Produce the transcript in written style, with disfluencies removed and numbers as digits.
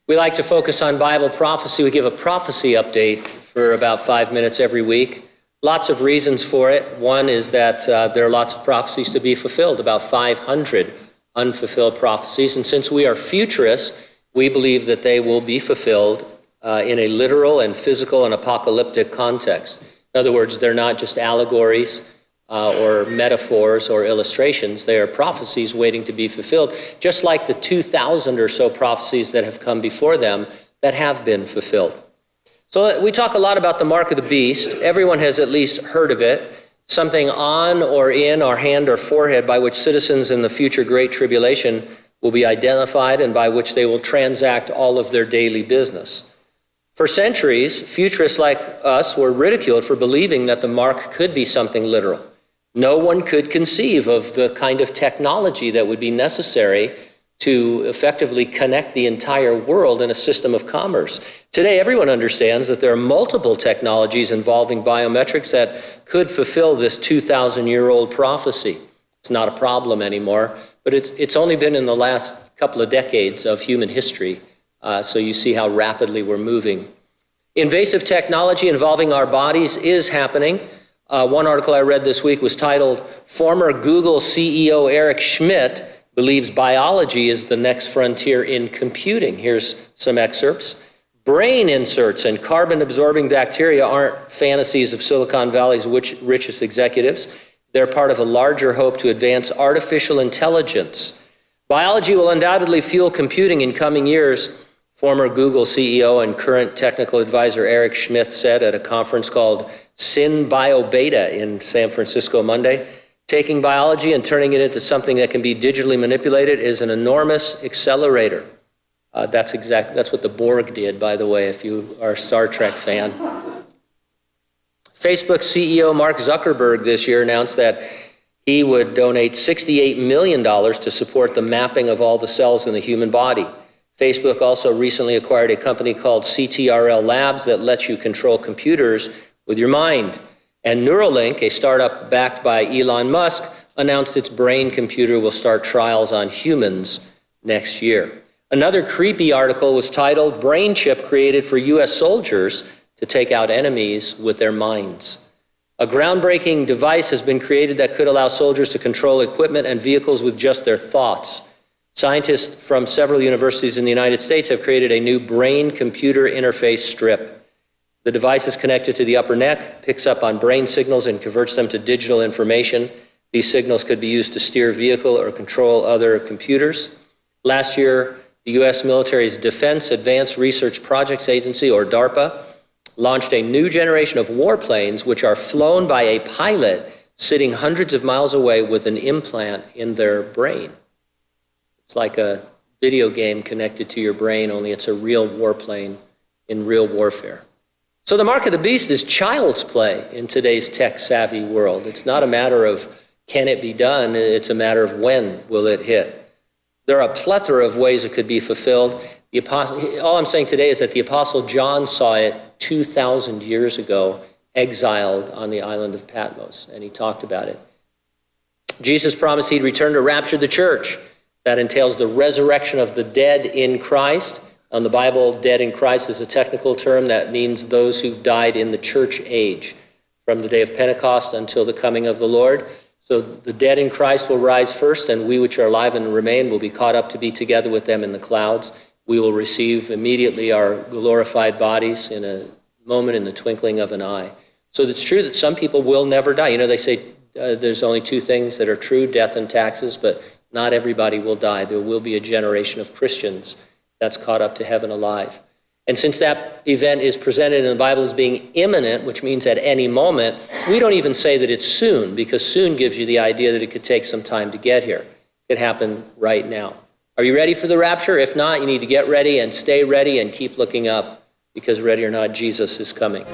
We like to focus on Bible prophecy. We give a prophecy update for about 5 minutes every week. Lots of reasons for it. One is that there are lots of prophecies to be fulfilled, about 500 unfulfilled prophecies. And since we are futurists, we believe that they will be fulfilled in a literal and physical and apocalyptic context. In other words, they're not just allegories or metaphors or illustrations. They are prophecies waiting to be fulfilled, just like the 2,000 or so prophecies that have come before them that have been fulfilled. So we talk a lot about the mark of the beast. Everyone has at least heard of it, something on or in our hand or forehead by which citizens in the future Great Tribulation will be identified and by which they will transact all of their daily business. For centuries, futurists like us were ridiculed for believing that the mark could be something literal. No one could conceive of the kind of technology that would be necessary to effectively connect the entire world in a system of commerce. Today, everyone understands that there are multiple technologies involving biometrics that could fulfill this 2,000-year-old prophecy. It's not a problem anymore, but it's only been in the last couple of decades of human history, so you see how rapidly we're moving. Invasive technology involving our bodies is happening. One article I read this week was titled, "Former Google CEO Eric Schmidt believes biology is the next frontier in computing." Here's some excerpts. "Brain inserts and carbon-absorbing bacteria aren't fantasies of Silicon Valley's richest executives. They're part of a larger hope to advance artificial intelligence. Biology will undoubtedly fuel computing in coming years," former Google CEO and current technical advisor Eric Schmidt said at a conference called SynBioBeta in San Francisco Monday. "Taking biology and turning it into something that can be digitally manipulated is an enormous accelerator." That's what the Borg did, by the way, if you are a Star Trek fan. Facebook CEO Mark Zuckerberg this year announced that he would donate $68 million to support the mapping of all the cells in the human body. Facebook also recently acquired a company called CTRL Labs that lets you control computers with your mind. And Neuralink, a startup backed by Elon Musk, announced its brain computer will start trials on humans next year. Another creepy article was titled, "Brain Chip Created for U.S. Soldiers to Take Out Enemies with Their Minds." A groundbreaking device has been created that could allow soldiers to control equipment and vehicles with just their thoughts. Scientists from several universities in the United States have created a new brain-computer interface strip. The device is connected to the upper neck, picks up on brain signals, and converts them to digital information. These signals could be used to steer a vehicle or control other computers. Last year, the U.S. military's Defense Advanced Research Projects Agency, or DARPA, launched a new generation of warplanes which are flown by a pilot sitting hundreds of miles away with an implant in their brain. It's like a video game connected to your brain, only it's a real warplane in real warfare. So the mark of the beast is child's play in today's tech-savvy world. It's not a matter of can it be done, it's a matter of when will it hit. There are a plethora of ways it could be fulfilled. All I'm saying today is that the Apostle John saw it 2,000 years ago, exiled on the island of Patmos, and he talked about it. Jesus promised he'd return to rapture the church. That entails the resurrection of the dead in Christ. On the Bible, dead in Christ is a technical term that means those who died in the church age, from the day of Pentecost until the coming of the Lord. So the dead in Christ will rise first, and we which are alive and remain will be caught up to be together with them in the clouds. We will receive immediately our glorified bodies in a moment, in the twinkling of an eye. So it's true that some people will never die. You know, they say there's only two things that are true, death and taxes, but not everybody will die. There will be a generation of Christians that's caught up to heaven alive. And since that event is presented in the Bible as being imminent, which means at any moment, we don't even say that it's soon, because soon gives you the idea that it could take some time to get here. It could happen right now. Are you ready for the rapture? If not, you need to get ready and stay ready and keep looking up, because ready or not, Jesus is coming.